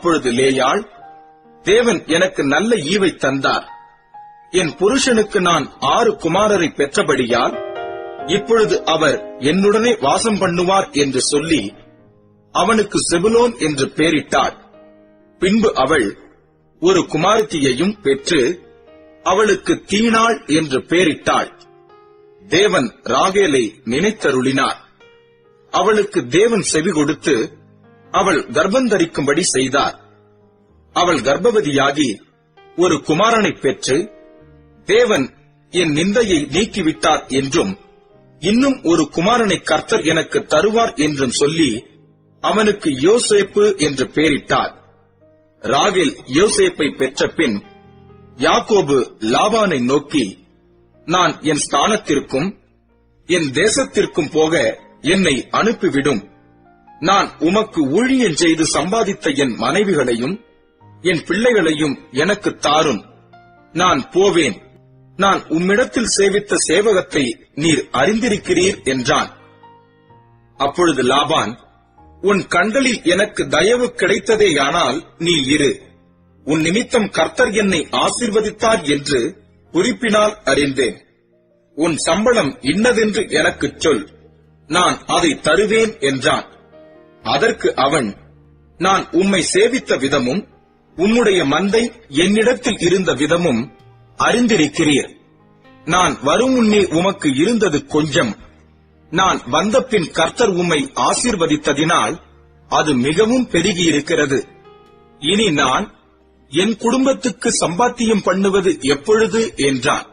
அப்பொழுது லேயாள், தேவன் எனக்கு நல்ல ஈவை தந்தார். என் புருஷனுக்கு நான் 6 குமாரரை பெற்றபடியால் இப்பொழுது அவர் என்னுடனே வாசம் பண்ணுவார் என்று சொல்லி அவனுக்கு செபுலோன் என்று பெயரிட்டாள். பின்பு அவள் ஒரு குமாரத்தியையும் பெற்று அவளுக்கு தீனாள் என்று பெயரிட்டாள். தேவன் ராகேலை நினைத்தருளினார். அவளுக்கு தேவன் செவி கொடுத்து அவள் கர்ப்பந்தரிக்கும்படி செய்தார். அவள் கர்ப்பவதியாகி ஒரு குமாரனை பெற்று, தேவன் என் நிந்தையை நீக்கிவிட்டார் என்றும் இன்னும் ஒரு குமாரனை கர்த்தர் எனக்கு தருவார் என்றும் சொல்லி அவனுக்கு யோசேப்பு என்று பெயரிட்டார். ராகேல் யோசேப்பை பெற்ற பின் யாக்கோபு லாபானை நோக்கி, நான் என் ஸ்தானத்திற்கும் என் தேசத்திற்கும் போக என்னை அனுப்பிவிடும். நான் உமக்கு ஊழியம் செய்து சம்பாதித்த என் மனைவிகளையும் என் பிள்ளைகளையும் எனக்கு தாரும். நான் போவேன். நான் உம்மிடத்தில் சேவித்த சேவகத்தை நீர் அறிந்திருக்கிறீர் என்றான். அப்பொழுது லாபான், உன் கண்களில் எனக்கு தயவு கிடைத்ததேயானால் நீ இரு. உன் நிமித்தம் கர்த்தர் என்னை ஆசீர்வதித்தார் என்று குறிப்பினால் அறிந்தேன். உன் சம்பளம் இன்னதென்று எனக்குச் சொல், நான் அதை தருவேன் என்றான். அதற்கு அவன், நான் உம்மை சேவித்த விதமும் உம்முடைய மந்தை என்னிடத்தில் இருந்த விதமும் அறிந்திருக்கிறீர். நான் வரும் முன்னே உமக்கு இருந்தது கொஞ்சம். நான் வந்தபின் கர்த்தர் உம்மை ஆசீர்வதித்ததினால் அது மிகவும் பெருகியிருக்கிறது. இனி நான் என் குடும்பத்துக்கு சம்பாத்தியம் பண்ணுவது எப்பொழுது என்றான்.